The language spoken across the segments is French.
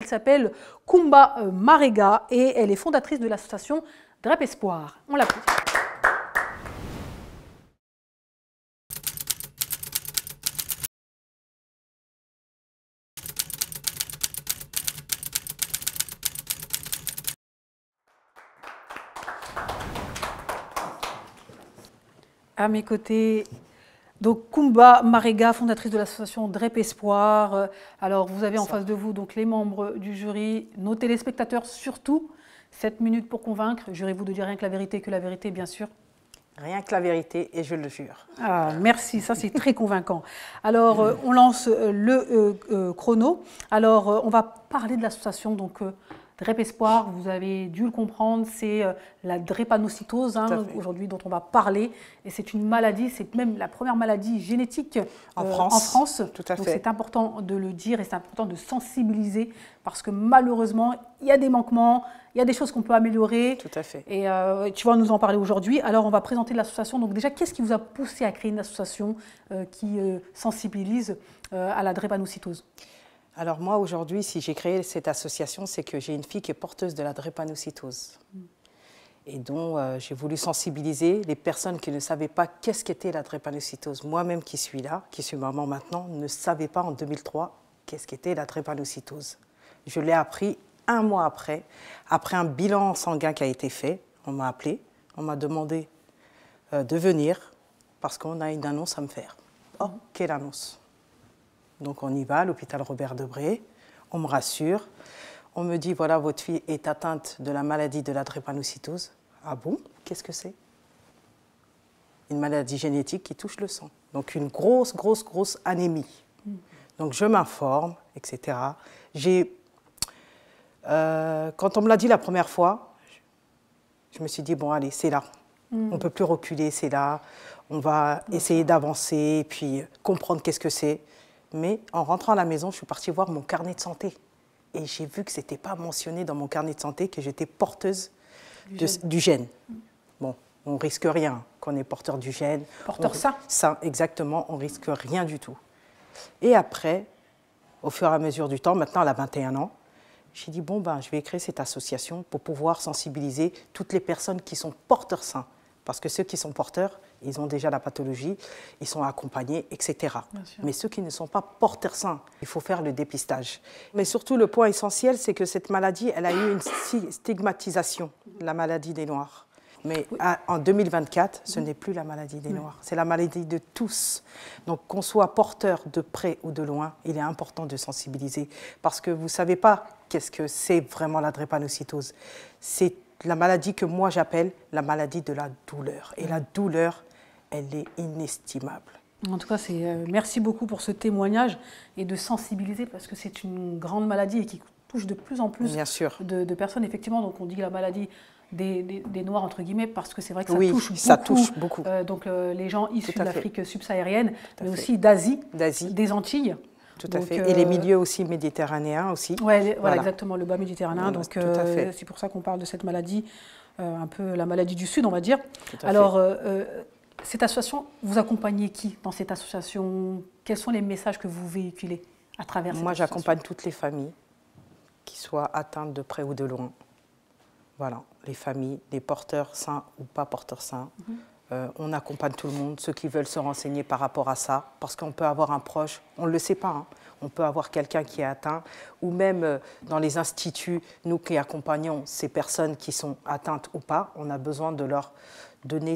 s'appelle Koumba Marega et elle est fondatrice de l'association DREP Espoir. On l'applaudit. À mes côtés, donc Koumba Marega, fondatrice de l'association DREP Espoir. Alors, vous avez en face de vous donc les membres du jury, nos téléspectateurs surtout. 7 minutes pour convaincre. Jurez-vous de dire rien que la vérité, bien sûr. Rien que la vérité, et je le jure. Ah, merci, ça c'est très convaincant. Alors, on lance le chrono. Alors, on va parler de l'association donc DREP Espoir, vous avez dû le comprendre, c'est la drépanocytose hein, aujourd'hui dont on va parler. Et c'est une maladie, c'est même la première maladie génétique en France. Tout à fait. Donc c'est important de le dire et c'est important de sensibiliser parce que malheureusement, il y a des manquements, il y a des choses qu'on peut améliorer. Tout à fait. Et tu vas nous en parler aujourd'hui. Alors on va présenter l'association. Donc déjà, qu'est-ce qui vous a poussé à créer une association qui sensibilise à la drépanocytose ? Alors moi, aujourd'hui, si j'ai créé cette association, c'est que j'ai une fille qui est porteuse de la drépanocytose. Et donc, j'ai voulu sensibiliser les personnes qui ne savaient pas qu'est-ce qu'était la drépanocytose. Moi-même qui suis là, qui suis maman maintenant, ne savais pas en 2003 qu'est-ce qu'était la drépanocytose. Je l'ai appris un mois après un bilan sanguin qui a été fait. On m'a appelé, on m'a demandé de venir parce qu'on a une annonce à me faire. Oh, quelle annonce! Donc on y va à l'hôpital Robert Debré, on me rassure, on me dit voilà votre fille est atteinte de la maladie de la drépanocytose. Ah bon? Qu'est-ce que c'est? Une maladie génétique qui touche le sang. Donc une grosse anémie. Donc je m'informe, etc. Quand on me l'a dit la première fois, je me suis dit bon allez c'est là, on ne peut plus reculer, c'est là, on va essayer d'avancer et puis comprendre qu'est-ce que c'est. Mais en rentrant à la maison, je suis partie voir mon carnet de santé. Et j'ai vu que ce n'était pas mentionné dans mon carnet de santé que j'étais porteuse du gène. Bon, on ne risque rien qu'on est porteur du gène. Porteur sain. Sain, exactement, on ne risque rien du tout. Et après, au fur et à mesure du temps, maintenant elle a 21 ans, j'ai dit bon, ben, je vais créer cette association pour pouvoir sensibiliser toutes les personnes qui sont porteurs sains. Parce que ceux qui sont porteurs, ils ont déjà la pathologie, ils sont accompagnés, etc. Mais ceux qui ne sont pas porteurs sains, il faut faire le dépistage. Mais surtout, le point essentiel, c'est que cette maladie, elle a eu une stigmatisation, la maladie des Noirs. Mais en 2024, ce n'est plus la maladie des Noirs, c'est la maladie de tous. Donc qu'on soit porteur de près ou de loin, il est important de sensibiliser. Parce que vous ne savez pas qu'est-ce que c'est vraiment la drépanocytose. C'est la maladie que moi j'appelle la maladie de la douleur. Et la douleur, elle est inestimable. En tout cas, merci beaucoup pour ce témoignage et de sensibiliser parce que c'est une grande maladie et qui touche de plus en plus de personnes. Effectivement, donc on dit la maladie des Noirs, entre guillemets, parce que c'est vrai que ça touche beaucoup. Donc les gens issus de l'Afrique subsaharienne, mais aussi d'Asie, des Antilles. Tout à fait. Et les milieux aussi méditerranéens aussi. Oui, voilà, exactement, le bas méditerranéen. Donc c'est pour ça qu'on parle de cette maladie, un peu la maladie du Sud, on va dire. Alors, cette association, vous accompagnez qui dans cette association? Quels sont les messages que vous véhiculez à travers cette association? Moi, j'accompagne toutes les familles qui soient atteintes de près ou de loin. Voilà, les familles, les porteurs sains ou pas porteurs sains. On accompagne tout le monde, ceux qui veulent se renseigner par rapport à ça, parce qu'on peut avoir un proche, on ne le sait pas, hein, on peut avoir quelqu'un qui est atteint, ou même dans les instituts, nous qui accompagnons ces personnes qui sont atteintes ou pas, on a besoin de leur donner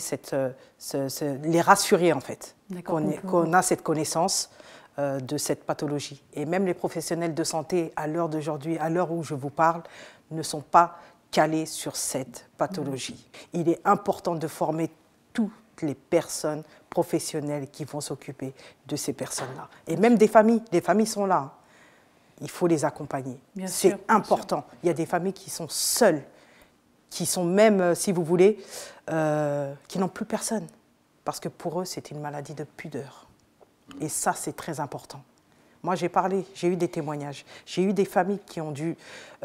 les rassurer en fait, qu'on a cette connaissance de cette pathologie. Et même les professionnels de santé, à l'heure d'aujourd'hui, à l'heure où je vous parle, ne sont pas calés sur cette pathologie. Il est important de former toutes les personnes professionnelles qui vont s'occuper de ces personnes-là. Et même des familles sont là. Hein. Il faut les accompagner. C'est important. Il y a des familles qui sont seules, qui sont même, si vous voulez, qui n'ont plus personne. Parce que pour eux, c'est une maladie de pudeur. Et ça, c'est très important. Moi, j'ai eu des témoignages. J'ai eu des familles qui ont dû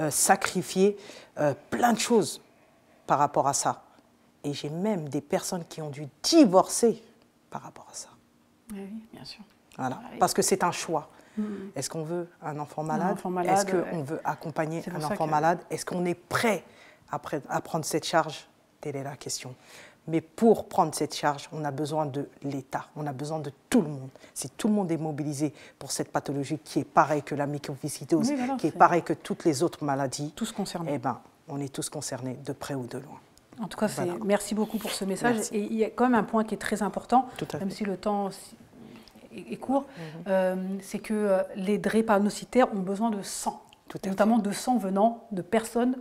sacrifier plein de choses par rapport à ça. Et j'ai même des personnes qui ont dû divorcer par rapport à ça. Oui, bien sûr. Voilà. Parce que c'est un choix. Est-ce qu'on veut un enfant malade? malade, Est-ce qu'on veut accompagner un enfant malade? Est-ce qu'on est prêt à prendre cette charge? Telle est la question. Mais pour prendre cette charge, on a besoin de l'État, on a besoin de tout le monde. Si tout le monde est mobilisé pour cette pathologie qui est pareille que la mucoviscidose, qui est pareille que toutes les autres maladies, tous concernés. Eh ben, on est tous concernés, de près ou de loin. En tout cas, merci beaucoup pour ce message. Merci. Et il y a quand même un point qui est très important, même si le temps est court, c'est que les drépanocytaires ont besoin de sang, notamment de sang venant de personnes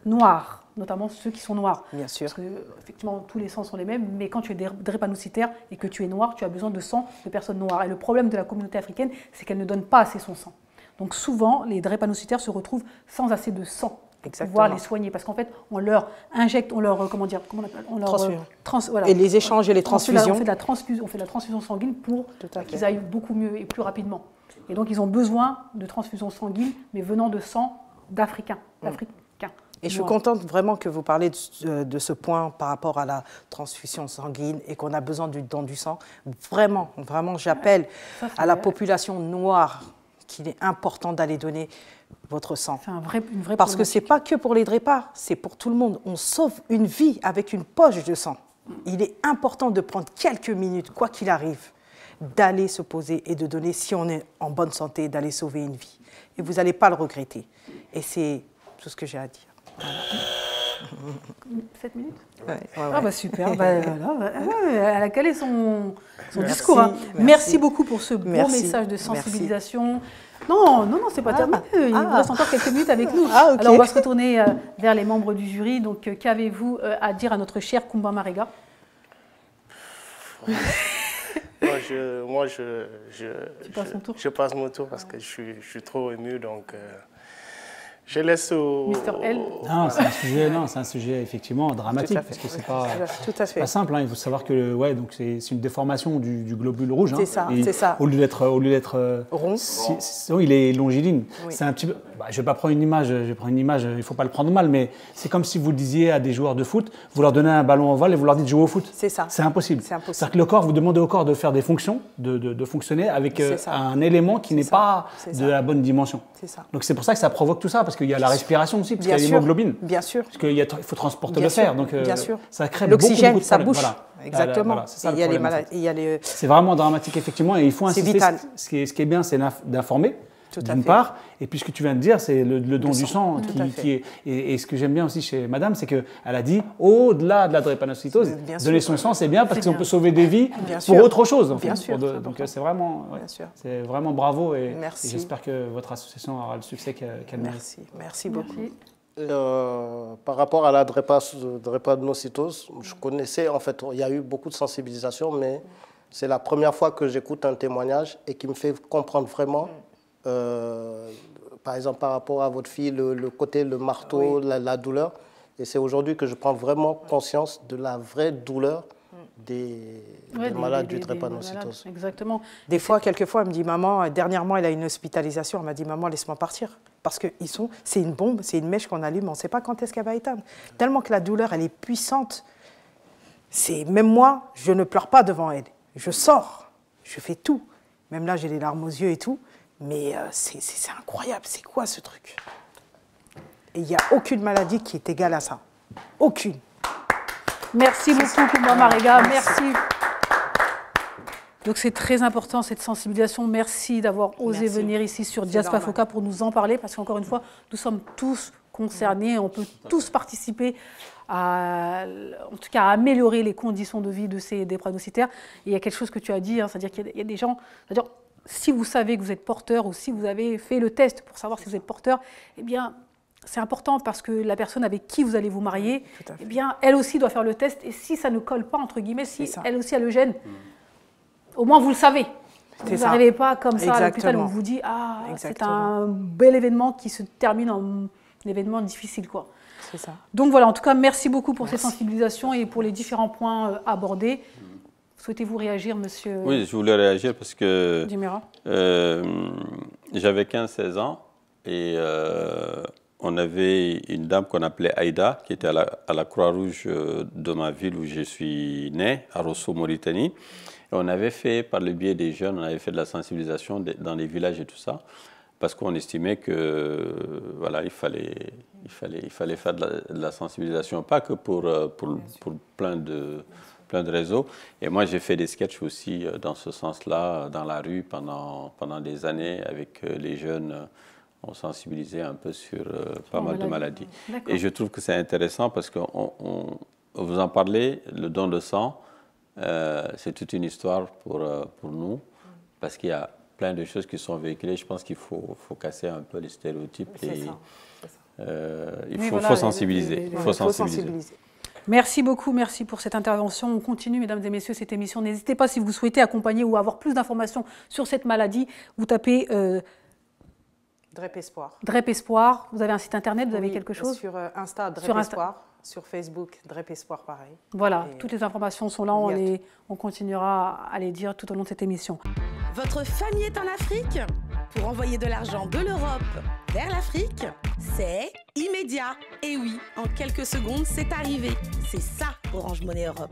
noires, notamment ceux qui sont noirs. Bien sûr. Parce que, effectivement, tous les sangs sont les mêmes, mais quand tu es drépanocytaire et que tu es noir, tu as besoin de sang de personnes noires. Et le problème de la communauté africaine, c'est qu'elle ne donne pas assez son sang. Donc souvent, les drépanocytaires se retrouvent sans assez de sang pour pouvoir les soigner. Parce qu'en fait, on leur injecte, on leur, comment on appelle, on leur, voilà. Et les échanges et les transfusions. On fait de la transfusion sanguine pour qu'ils aillent beaucoup mieux et plus rapidement. Et donc, ils ont besoin de transfusion sanguine, mais venant de sang d'Africains. Et je suis contente vraiment que vous parlez de ce point par rapport à la transfusion sanguine et qu'on a besoin du don du sang. Vraiment, vraiment, j'appelle à la population noire qu'il est important d'aller donner votre sang. C'est une vraie Parce que ce n'est pas que pour les drépas, c'est pour tout le monde. On sauve une vie avec une poche de sang. Il est important de prendre quelques minutes, quoi qu'il arrive, d'aller se poser et de donner, si on est en bonne santé, d'aller sauver une vie. Et vous n'allez pas le regretter. Et c'est tout ce que j'ai à dire. 7 minutes? Ouais. Ah bah super, elle a calé son discours. Hein. Merci beaucoup pour ce beau message de sensibilisation. Non, c'est pas terminé, il vous reste encore quelques minutes avec nous. Okay. Alors on va se retourner vers les membres du jury. Donc qu'avez-vous à dire à notre cher Kumba Marega? Moi, je passe mon tour parce que je suis trop ému, donc je laisse au... Mr. L. Non, c'est un sujet effectivement dramatique parce que c'est pas simple. Hein. Il faut savoir que donc c'est une déformation du globule rouge. C'est ça. Au lieu d'être rond, il est longiligne. Oui. C'est un petit peu. Je vais pas prendre une image. Il faut pas le prendre mal, mais c'est comme si vous disiez à des joueurs de foot, vous leur donnez un ballon en vol et vous leur dites de jouer au foot. C'est ça. C'est impossible. C'est-à-dire que le corps, vous demandez au corps de faire des fonctions, de fonctionner avec un élément qui n'est pas de la bonne dimension. C'est ça. Donc c'est pour ça que ça provoque tout ça. Parce qu'il y a la respiration aussi, parce qu'il y a l'hémoglobine. Bien sûr. Parce qu'il faut transporter le fer, donc ça crée l'oxygène, beaucoup ça de bouche. Voilà. Exactement. C'est ça le problème. C'est vraiment dramatique, effectivement, et il faut insister. Vital. Ce qui est bien, c'est d'informer, d'une part, et puis ce que tu viens de dire, c'est le don du sang qui est. Et ce que j'aime bien aussi chez Madame, c'est qu'elle a dit, au-delà de la drépanocytose, donner son sang, c'est bien, parce qu'on peut sauver des vies pour autre chose. Bien sûr. Donc c'est vraiment bravo, et j'espère que votre association aura le succès qu'elle mérite. Merci beaucoup. Par rapport à la drépanocytose, je connaissais, en fait, il y a eu beaucoup de sensibilisation, mais c'est la première fois que j'écoute un témoignage et qui me fait comprendre vraiment, par exemple, par rapport à votre fille, le côté, le marteau, la douleur. Et c'est aujourd'hui que je prends vraiment conscience de la vraie douleur des malades du drépanocytose. Exactement. Quelquefois, elle me dit, maman, dernièrement, elle a une hospitalisation. Elle m'a dit, maman, laisse-moi partir. Parce que c'est une bombe, c'est une mèche qu'on allume, on ne sait pas quand est-ce qu'elle va éteindre. Tellement que la douleur, elle est puissante. Même moi, je ne pleure pas devant elle. Je sors, je fais tout. Même là, j'ai les larmes aux yeux et tout. Mais c'est incroyable, c'est quoi ce truc? Et il n'y a aucune maladie qui est égale à ça. Aucune. Merci beaucoup, Kumba Marega. Merci. Donc c'est très important cette sensibilisation. Merci d'avoir osé venir ici sur Diaspora Foka pour nous en parler, parce qu'encore une fois, nous sommes tous concernés, on peut tous participer en tout cas à améliorer les conditions de vie de ces drépanocytaires. Et il y a quelque chose que tu as dit, c'est-à-dire qu'il y a des gens, c'est-à-dire si vous savez que vous êtes porteur ou si vous avez fait le test pour savoir si vous êtes porteur, eh bien c'est important parce que la personne avec qui vous allez vous marier, eh bien elle aussi doit faire le test, et si ça ne colle pas, entre guillemets, si elle aussi a le gène, au moins vous le savez. Vous n'arrivez pas comme ça à l'hôpital où on vous dit « Ah, c'est un bel événement qui se termine en un événement difficile. » C'est ça. Donc voilà, en tout cas, merci beaucoup pour ces sensibilisations et pour les différents points abordés. Souhaitez-vous réagir, monsieur? Oui, je voulais réagir parce que j'avais 15-16 ans et on avait une dame qu'on appelait Aïda qui était à la Croix-Rouge de ma ville où je suis né, à Rosso, Mauritanie. On avait fait, par le biais des jeunes, on avait fait de la sensibilisation dans les villages et tout ça, parce qu'on estimait que voilà, il fallait faire de la sensibilisation, pas que pour plein de réseaux. Et moi, j'ai fait des sketchs aussi dans ce sens-là, dans la rue, pendant des années, avec les jeunes. On sensibilisait un peu sur pas mal de maladies. Et je trouve que c'est intéressant parce que vous en parlez, le don de sang, c'est toute une histoire pour nous, parce qu'il y a plein de choses qui sont véhiculées. Je pense qu'il faut casser un peu les stéréotypes. Il faut sensibiliser. Merci beaucoup, merci pour cette intervention. On continue, mesdames et messieurs, cette émission. N'hésitez pas, si vous souhaitez accompagner ou avoir plus d'informations sur cette maladie, vous tapez... DREP Espoir. DREP Espoir. Vous avez un site internet, vous avez quelque chose? Sur Insta, DREP Espoir. Sur Facebook, DREP Espoir, pareil. Voilà, toutes les informations sont là. On continuera à les dire tout au long de cette émission. Votre famille est en Afrique? Pour envoyer de l'argent de l'Europe vers l'Afrique, c'est immédiat. Et oui, en quelques secondes, c'est arrivé. C'est ça, Orange Money Europe.